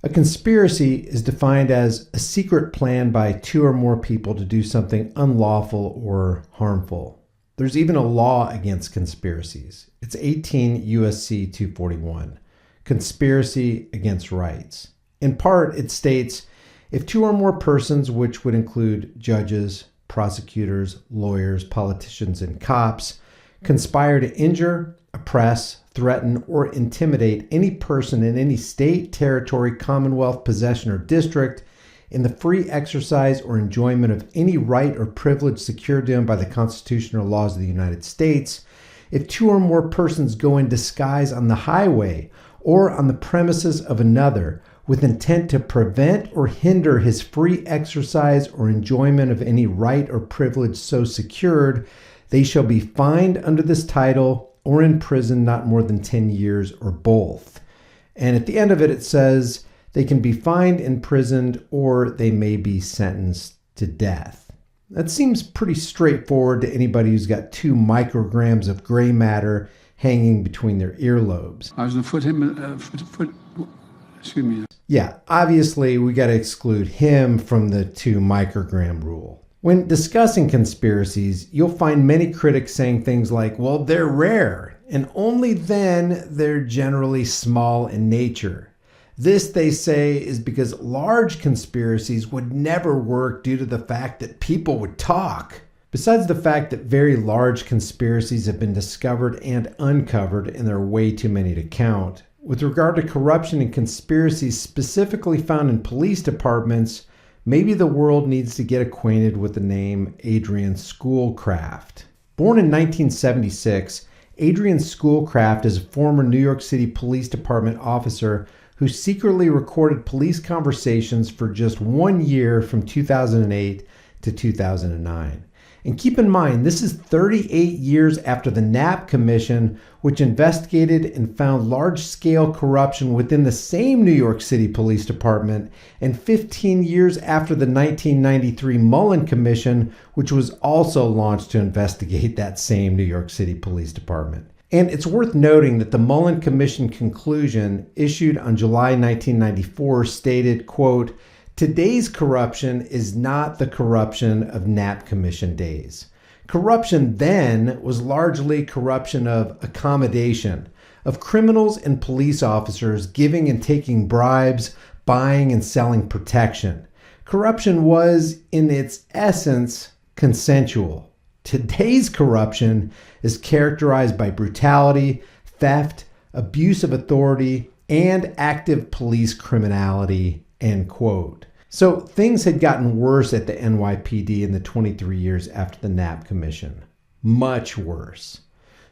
A conspiracy is defined as a secret plan by two or more people to do something unlawful or harmful. There's even a law against conspiracies. It's 18 U.S.C. 241, Conspiracy Against Rights. In part, it states, if two or more persons, which would include judges, prosecutors, lawyers, politicians, and cops, conspire to injure, oppress, threaten, or intimidate any person in any state, territory, commonwealth, possession, or district in the free exercise or enjoyment of any right or privilege secured to them by the Constitution or laws of the United States, if two or more persons go in disguise on the highway or on the premises of another with intent to prevent or hinder his free exercise or enjoyment of any right or privilege so secured, they shall be fined under this title or in prison not more than 10 years or both. And at the end of it, it says they can be fined, imprisoned, or they may be sentenced to death. That seems pretty straightforward to anybody who's got 2 micrograms of gray matter hanging between their earlobes. Excuse me. Yeah, obviously we got to exclude him from the 2 microgram rule. When discussing conspiracies, you'll find many critics saying things like, well, they're rare, and only then they're generally small in nature. This, they say, is because large conspiracies would never work due to the fact that people would talk. Besides the fact that very large conspiracies have been discovered and uncovered, and there are way too many to count, with regard to corruption and conspiracies specifically found in police departments, maybe the world needs to get acquainted with the name Adrian Schoolcraft. Born in 1976, Adrian Schoolcraft is a former New York City Police Department officer who secretly recorded police conversations for just 1 year from 2008 to 2009. And keep in mind, this is 38 years after the Knapp Commission, which investigated and found large-scale corruption within the same New York City Police Department, and 15 years after the 1993 Mullen Commission, which was also launched to investigate that same New York City Police Department. And it's worth noting that the Mullen Commission conclusion, issued on July 1994, stated, quote, "Today's corruption is not the corruption of Knapp Commission days. Corruption then was largely corruption of accommodation, of criminals and police officers giving and taking bribes, buying and selling protection. Corruption was, in its essence, consensual. Today's corruption is characterized by brutality, theft, abuse of authority, and active police criminality," end quote. So things had gotten worse at the NYPD in the 23 years after the Knapp Commission. Much worse.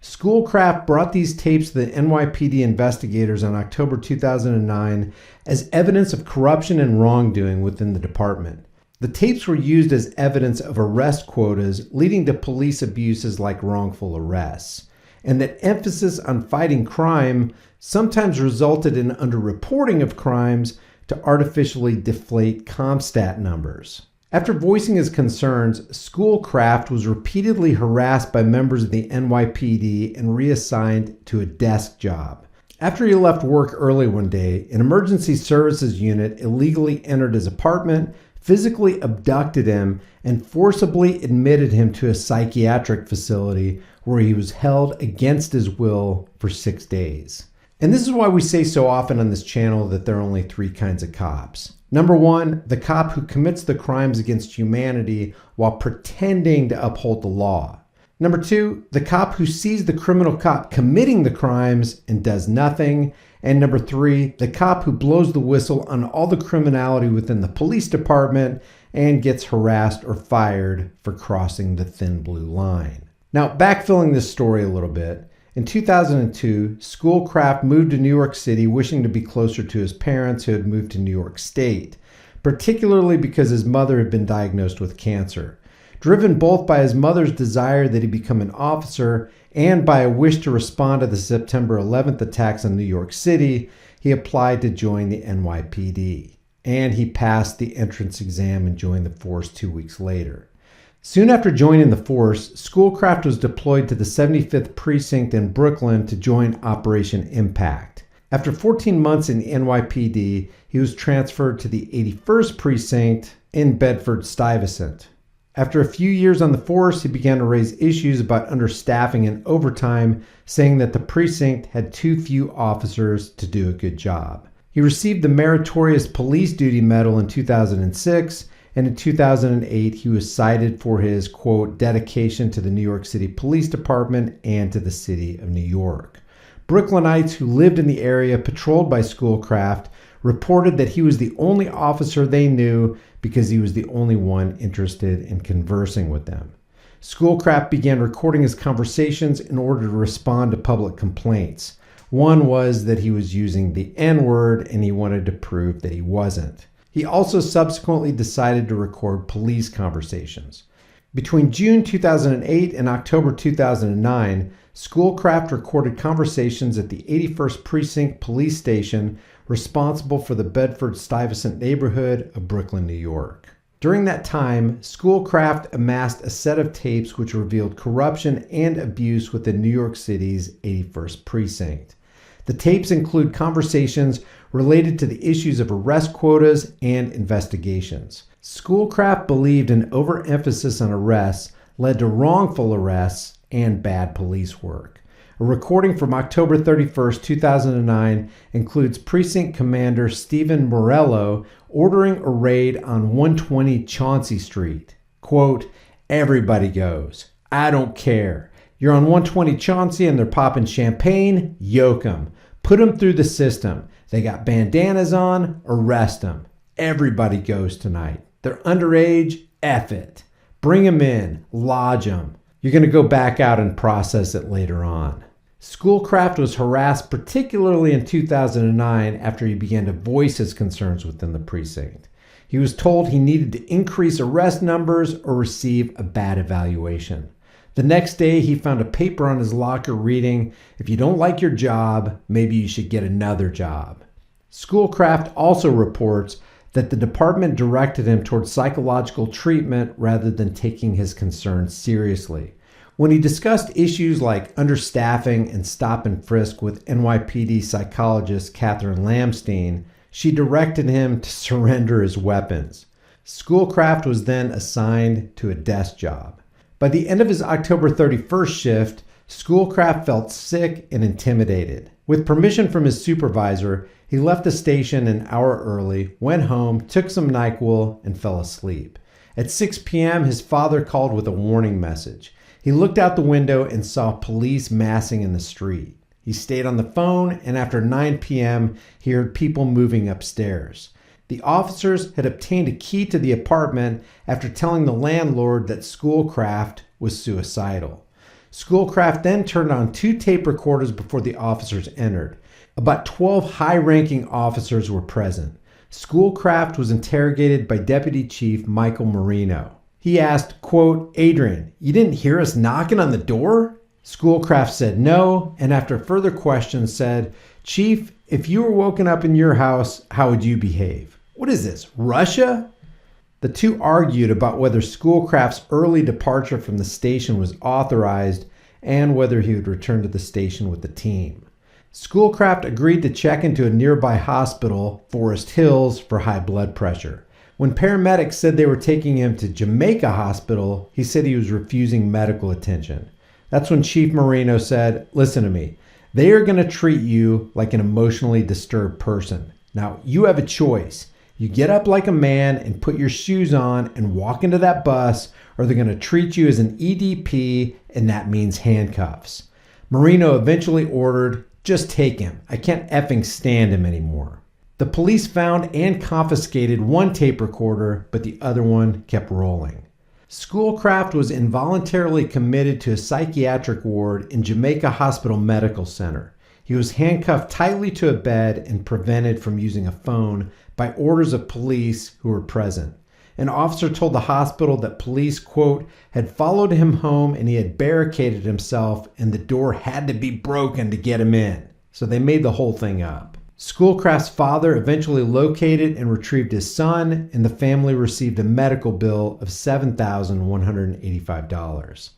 Schoolcraft brought these tapes to the NYPD investigators on October 2009 as evidence of corruption and wrongdoing within the department. The tapes were used as evidence of arrest quotas leading to police abuses like wrongful arrests, and that emphasis on fighting crime sometimes resulted in underreporting of crimes to artificially deflate CompStat numbers. After voicing his concerns, Schoolcraft was repeatedly harassed by members of the NYPD and reassigned to a desk job. After he left work early one day, an emergency services unit illegally entered his apartment, physically abducted him, and forcibly admitted him to a psychiatric facility where he was held against his will for 6 days. And this is why we say so often on this channel that there are only 3 kinds of cops. Number 1, the cop who commits the crimes against humanity while pretending to uphold the law. Number 2, the cop who sees the criminal cop committing the crimes and does nothing. And number 3, the cop who blows the whistle on all the criminality within the police department and gets harassed or fired for crossing the thin blue line. Now, backfilling this story a little bit, in 2002, Schoolcraft moved to New York City wishing to be closer to his parents who had moved to New York State, particularly because his mother had been diagnosed with cancer. Driven both by his mother's desire that he become an officer and by a wish to respond to the September 11th attacks on New York City, he applied to join the NYPD. And he passed the entrance exam and joined the force 2 weeks later. Soon after joining the force, Schoolcraft was deployed to the 75th Precinct in Brooklyn to join Operation Impact. After 14 months in the NYPD, he was transferred to the 81st Precinct in Bedford-Stuyvesant. After a few years on the force, he began to raise issues about understaffing and overtime, saying that the precinct had too few officers to do a good job. He received the Meritorious Police Duty Medal in 2006, and in 2008 he was cited for his, quote, dedication to the New York City Police Department and to the city of New York. Brooklynites who lived in the area patrolled by Schoolcraft reported that he was the only officer they knew because he was the only one interested in conversing with them. Schoolcraft began recording his conversations in order to respond to public complaints. One was that he was using the N-word and he wanted to prove that he wasn't. He also subsequently decided to record police conversations. Between June 2008 and October 2009, Schoolcraft recorded conversations at the 81st Precinct Police Station responsible for the Bedford-Stuyvesant neighborhood of Brooklyn, New York. During that time, Schoolcraft amassed a set of tapes which revealed corruption and abuse within New York City's 81st Precinct. The tapes include conversations related to the issues of arrest quotas and investigations. Schoolcraft believed an overemphasis on arrests led to wrongful arrests and bad police work. A recording from October 31st, 2009 includes Precinct Commander Stephen Morello ordering a raid on 120 Chauncey Street. Quote, "Everybody goes. I don't care. You're on 120 Chauncey and they're popping champagne? Yoke 'em. Put 'em through the system. They got bandanas on? Arrest 'em. Everybody goes tonight. They're underage? F it. Bring 'em in. Lodge 'em. You're going to go back out and process it later on." Schoolcraft was harassed particularly in 2009 after he began to voice his concerns within the precinct. He was told he needed to increase arrest numbers or receive a bad evaluation. The next day, he found a paper on his locker reading, "If you don't like your job, maybe you should get another job." Schoolcraft also reports that the department directed him towards psychological treatment rather than taking his concerns seriously. When he discussed issues like understaffing and stop and frisk with NYPD psychologist Catherine Lamstein, she directed him to surrender his weapons. Schoolcraft was then assigned to a desk job. By the end of his October 31st shift, Schoolcraft felt sick and intimidated. With permission from his supervisor, he left the station an hour early, went home, took some NyQuil, and fell asleep. At 6 p.m., his father called with a warning message. He looked out the window and saw police massing in the street. He stayed on the phone, and after 9 p.m., he heard people moving upstairs. The officers had obtained a key to the apartment after telling the landlord that Schoolcraft was suicidal. Schoolcraft then turned on 2 tape recorders before the officers entered. About 12 high-ranking officers were present. Schoolcraft was interrogated by Deputy Chief Michael Marino. He asked, quote, "Adrian, you didn't hear us knocking on the door?" Schoolcraft said no, and after further questions said, "Chief, if you were woken up in your house, how would you behave? What is this, Russia?" The two argued about whether Schoolcraft's early departure from the station was authorized and whether he would return to the station with the team. Schoolcraft agreed to check into a nearby hospital, Forest Hills, for high blood pressure. When paramedics said they were taking him to Jamaica Hospital, he said he was refusing medical attention. That's when Chief Marino said, "Listen to me. They are going to treat you like an emotionally disturbed person. Now, you have a choice. You get up like a man and put your shoes on and walk into that bus, or they're going to treat you as an EDP, and that means handcuffs." Marino eventually ordered, "Just take him. I can't effing stand him anymore." The police found and confiscated 1 tape recorder, but the other one kept rolling. Schoolcraft was involuntarily committed to a psychiatric ward in Jamaica Hospital Medical Center. He was handcuffed tightly to a bed and prevented from using a phone by orders of police who were present. An officer told the hospital that police, quote, had followed him home and he had barricaded himself and the door had to be broken to get him in. So they made the whole thing up. Schoolcraft's father eventually located and retrieved his son, and the family received a medical bill of $7,185.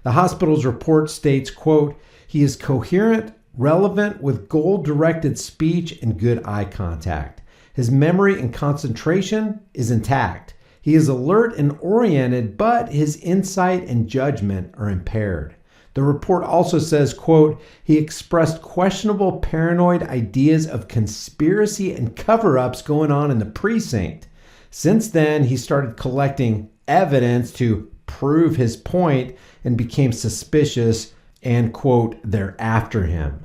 The hospital's report states, quote, "He is coherent, relevant with goal-directed speech and good eye contact. His memory and concentration is intact. He is alert and oriented, but his insight and judgment are impaired. The report also says, quote, he expressed questionable paranoid ideas of conspiracy and cover-ups going on in the precinct. Since then, he started collecting evidence to prove his point and became suspicious and, quote, they're after him.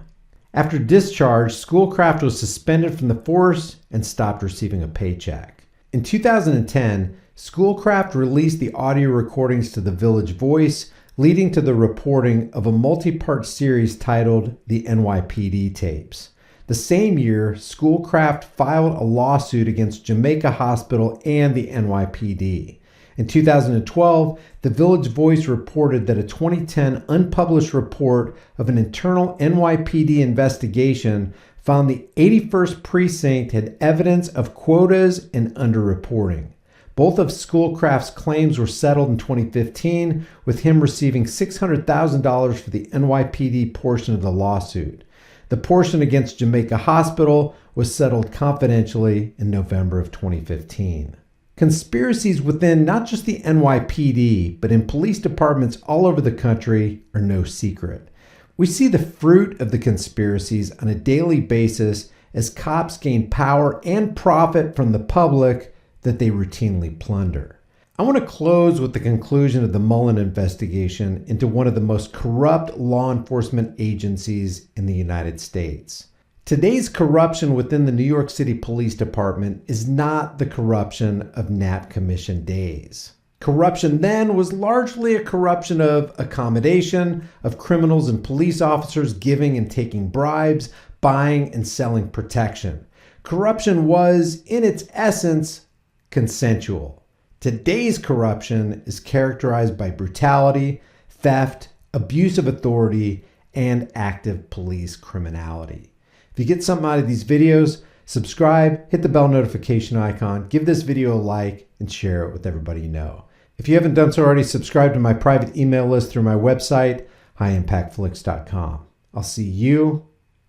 After discharge, Schoolcraft was suspended from the force and stopped receiving a paycheck. In 2010, Schoolcraft released the audio recordings to the Village Voice, leading to the reporting of a multi-part series titled The NYPD Tapes. The same year, Schoolcraft filed a lawsuit against Jamaica Hospital and the NYPD. In 2012, the Village Voice reported that a 2010 unpublished report of an internal NYPD investigation found the 81st precinct had evidence of quotas and underreporting. Both of Schoolcraft's claims were settled in 2015, with him receiving $600,000 for the NYPD portion of the lawsuit. The portion against Jamaica Hospital was settled confidentially in November of 2015. Conspiracies within not just the NYPD, but in police departments all over the country are no secret. We see the fruit of the conspiracies on a daily basis as cops gain power and profit from the public that they routinely plunder. I want to close with the conclusion of the Mullen investigation into one of the most corrupt law enforcement agencies in the United States. Today's corruption within the New York City Police Department is not the corruption of Knapp Commission days. Corruption then was largely a corruption of accommodation, of criminals and police officers giving and taking bribes, buying and selling protection. Corruption was, in its essence, consensual. Today's corruption is characterized by brutality, theft, abuse of authority, and active police criminality. If you get something out of these videos, subscribe, hit the bell notification icon, give this video a like, and share it with everybody you know. If you haven't done so already, subscribe to my private email list through my website, highimpactflix.com. I'll see you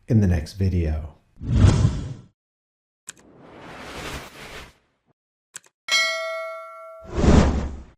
in the next video.